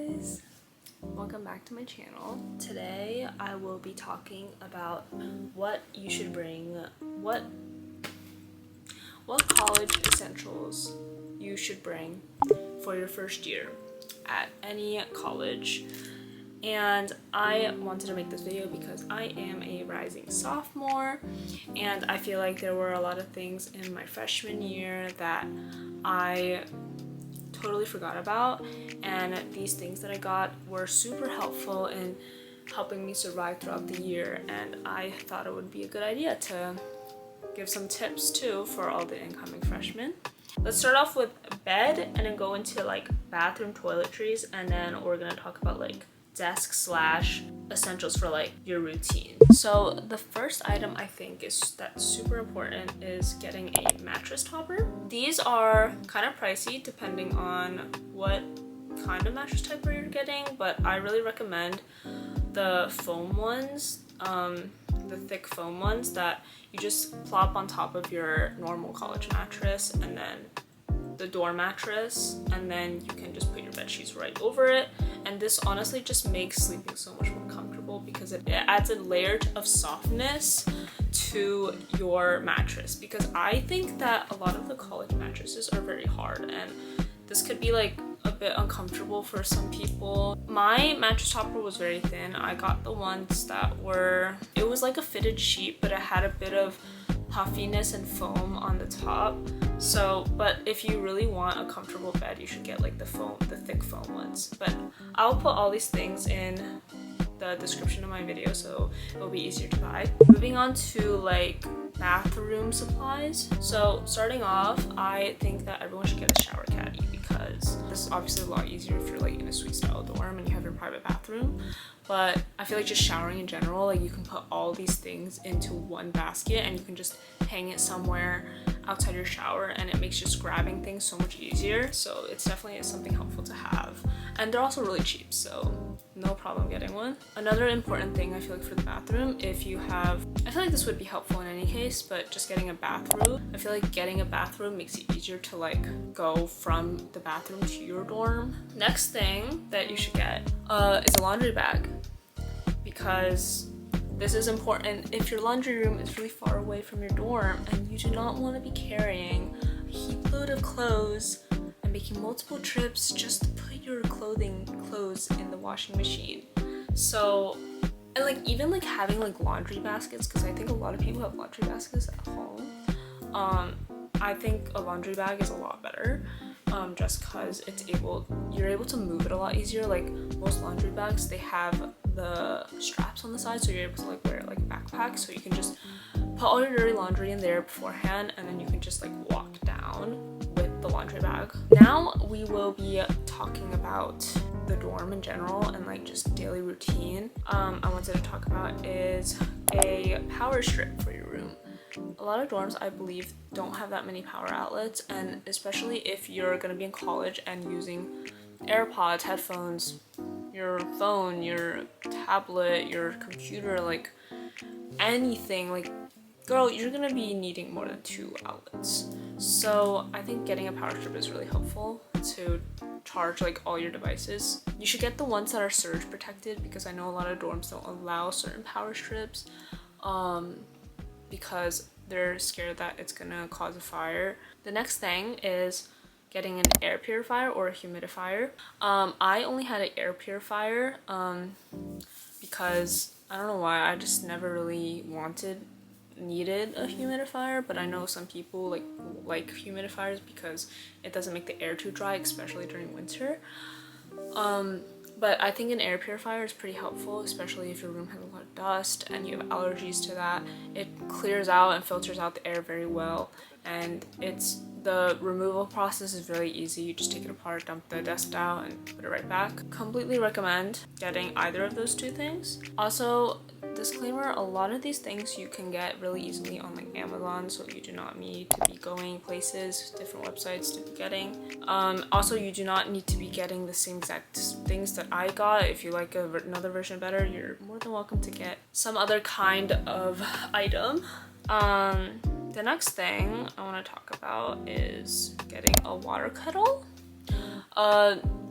guys, welcome back to my channel. Today I will be talking about what you should bring, what college essentials you should bring for your first year at any college. And I wanted to make this video because I am a rising sophomore and I feel like there were a lot of things in my freshman year that I totally forgot about, and these things that I got were super helpful in helping me survive throughout the year, and I thought it would be a good idea to give some tips too for all the incoming freshmen. Let's start off with bed and then go into like bathroom toiletries, and then we're gonna talk about like desk slash essentials for like your routine. So the first item I think that's super important is getting a mattress topper. These are kind of pricey depending on what kind of mattress topper you're getting, but I really recommend the foam ones, the thick foam ones that you just plop on top of your normal college mattress and then the door mattress, and then you can just put your bed sheets right over it. And this honestly just makes sleeping so much more comfortable because it adds a layer of softness to your mattress, because I think that a lot of the college mattresses are very hard and this could be like a bit uncomfortable for some people. My mattress topper was very thin. I got the ones that it was like a fitted sheet, but it had a bit of puffiness and foam on the top. So, but if you really want a comfortable bed, you should get like the thick foam ones. But I'll put all these things in the description of my video so it'll be easier to buy. Moving on to like bathroom supplies. So starting off, I think that everyone should get a shower caddy, because this is obviously a lot easier if you're like in a suite style dorm and you have your private bathroom. But I feel like just showering in general, like you can put all these things into one basket and you can just hang it somewhere outside your shower, and it makes just grabbing things so much easier. So it's definitely something helpful to have, and they're also really cheap, so no problem getting one. Another important thing I feel like for the bathroom, I feel like this would be helpful in any case, but just getting a bathroom, I feel like getting a bathroom makes it easier to like go from the bathroom to your dorm. Next thing that you should get is a laundry bag, because this is important if your laundry room is really far away from your dorm and you do not want to be carrying a heap load of clothes and making multiple trips just to put your clothes in the washing machine. So, and like even like having like laundry baskets, because I think a lot of people have laundry baskets at home. I think a laundry bag is a lot better, just because you're able to move it a lot easier. Like most laundry bags, they have the straps on the side, so you're able to like wear it like a backpack, so you can just put all your dirty laundry in there beforehand, and then you can just like walk down with the laundry bag. Now we will be talking about the dorm in general and like just daily routine. I wanted to talk about is a power strip for your room. A lot of dorms, I believe, don't have that many power outlets, and especially if you're going to be in college and using AirPods, headphones, your phone, your tablet, your computer, like anything, like girl, you're gonna be needing more than 2 outlets. So I think getting a power strip is really helpful to charge like all your devices. You should get the ones that are surge protected, because I know a lot of dorms don't allow certain power strips because they're scared that it's gonna cause a fire. The next thing is getting an air purifier or a humidifier. I only had an air purifier because I don't know why, I just never really needed a humidifier, but I know some people like humidifiers because it doesn't make the air too dry, especially during winter. But I think an air purifier is pretty helpful, especially if your room has a lot of dust and you have allergies to that. It clears out and filters out the air very well, and the removal process is very easy. You just take it apart, dump the dust out, and put it right back. Completely recommend getting either of those 2 things. Also, disclaimer, a lot of these things you can get really easily on like Amazon, so you do not need to be going places, different websites to be getting. Also, you do not need to be getting the same exact things that I got. If you like another version better, you're more than welcome to get some other kind of item. The next thing I want to talk about is getting a water kettle.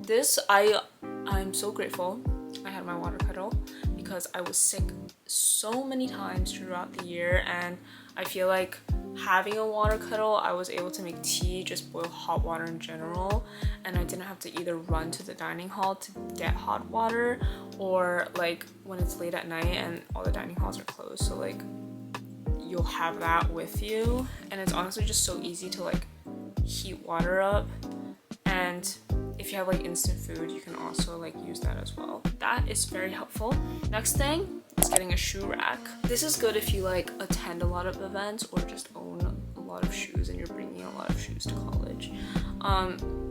This I I'm so grateful I had my water kettle because I was sick so many times throughout the year, and I feel like having a water kettle, I was able to make tea, just boil hot water in general, and I didn't have to either run to the dining hall to get hot water, or like when it's late at night and all the dining halls are closed, so like you'll have that with you. And it's honestly just so easy to like heat water up, and if you have like instant food, you can also like use that as well. That is very helpful. Next thing is getting a shoe rack. This is good if you like attend a lot of events or just own a lot of shoes and you're bringing a lot of shoes to college.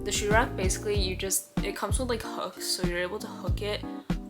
The shoe rack, basically it comes with like hooks, so you're able to hook it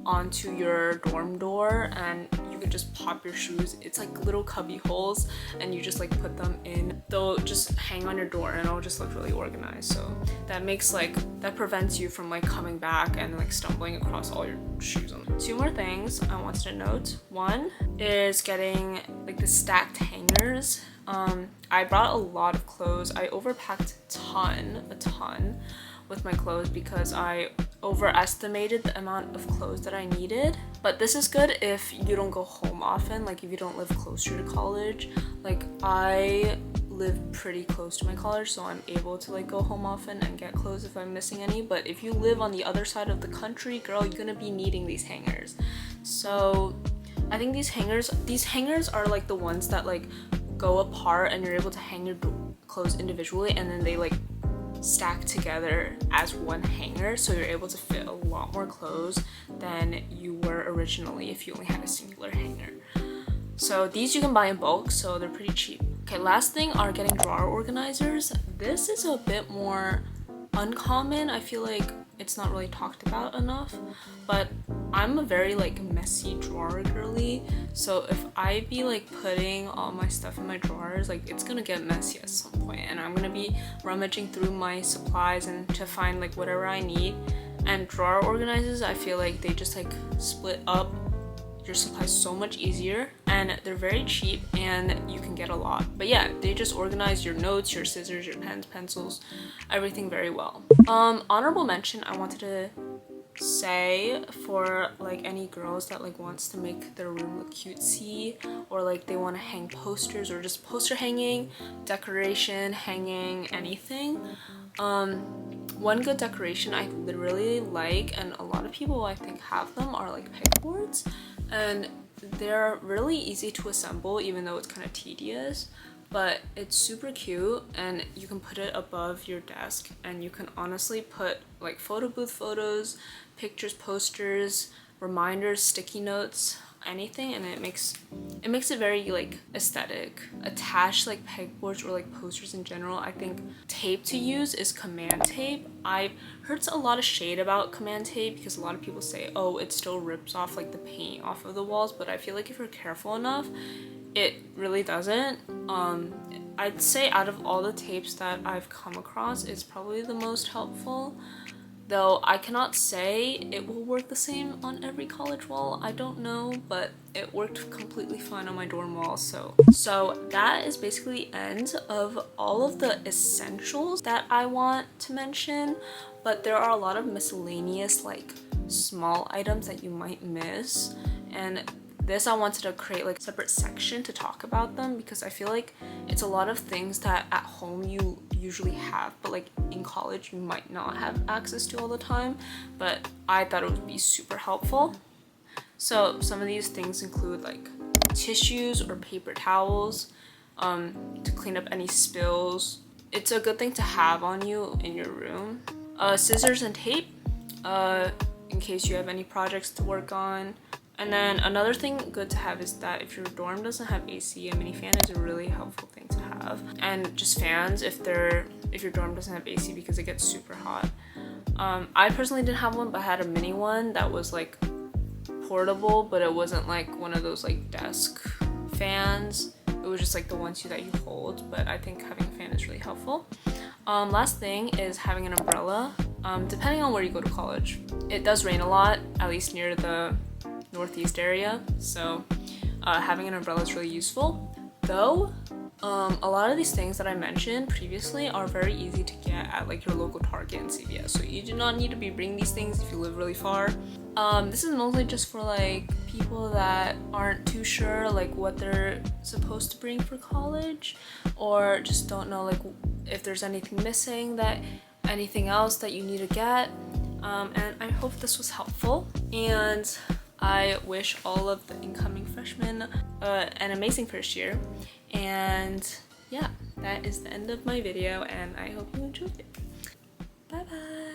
onto your dorm door and you could just pop your shoes. It's like little cubby holes and you just like put them in. They'll just hang on your door and it'll just look really organized. So that prevents you from like coming back and like stumbling across all your shoes on them. 2 more things I wanted to note. One is getting like the stacked hangers. I brought a lot of clothes. I overpacked a ton with my clothes because I overestimated the amount of clothes that I needed. But this is good if you don't go home often, like if you don't live closer to college. Like I live pretty close to my college, so I'm able to like go home often and get clothes if I'm missing any. But if you live on the other side of the country, girl, you're gonna be needing these hangers. So I think these hangers are like the ones that like go apart and you're able to hang your clothes individually, and then they like stack together as one hanger, so you're able to fit a lot more clothes than you were originally if you only had a singular hanger. So these you can buy in bulk, so they're pretty cheap. Okay, last thing are getting drawer organizers. This is a bit more uncommon. I feel like it's not really talked about enough, but I'm a very like messy drawer girly, so if I be like putting all my stuff in my drawers, like it's gonna get messy at some point, and I'm gonna be rummaging through my supplies and to find like whatever I need. And drawer organizers, I feel like they just like split up your supplies so much easier, and they're very cheap and you can get a lot. But yeah, they just organize your notes, your scissors, your pens, pencils, everything very well. Honorable mention I wanted to say for like any girls that like wants to make their room look cutesy, or like they want to hang posters or just poster hanging, decoration hanging, anything. One good decoration I literally like, and a lot of people I think have them, are like pegboards, and they're really easy to assemble even though it's kind of tedious, but it's super cute, and you can put it above your desk and you can honestly put like photo booth photos, pictures, posters, reminders, sticky notes, anything, and it makes it very like aesthetic. Attached like pegboards or like posters in general, I think tape to use is command tape. I've heard a lot of shade about command tape because a lot of people say, oh, it still rips off like the paint off of the walls, but I feel like if you're careful enough, it really doesn't. I'd say out of all the tapes that I've come across, it's probably the most helpful. Though I cannot say it will work the same on every college wall, I don't know, but it worked completely fine on my dorm wall. So that is basically the end of all of the essentials that I want to mention, but there are a lot of miscellaneous like small items that you might miss, and this I wanted to create like a separate section to talk about them because I feel like it's a lot of things that at home you usually have, but like in college you might not have access to all the time, but I thought it would be super helpful. So some of these things include like tissues or paper towels to clean up any spills. It's a good thing to have on you in your room. Scissors and tape in case you have any projects to work on. And then another thing good to have is that if your dorm doesn't have AC, a mini fan is a really helpful thing to have. And just fans if your dorm doesn't have AC because it gets super hot. I personally didn't have one, but I had a mini one that was like portable, but it wasn't like one of those like desk fans. It was just like the ones that you hold, but I think having a fan is really helpful. Last thing is having an umbrella. Depending on where you go to college, it does rain a lot, at least near the northeast area, so having an umbrella is really useful. Though A lot of these things that I mentioned previously are very easy to get at like your local Target and CVS, so you do not need to be bringing these things if you live really far. This is mostly just for like people that aren't too sure like what they're supposed to bring for college, or just don't know like if there's anything missing, that anything else that you need to get. And I hope this was helpful, and I wish all of the incoming freshmen an amazing first year. And yeah, that is the end of my video, and I hope you enjoyed it. Bye bye.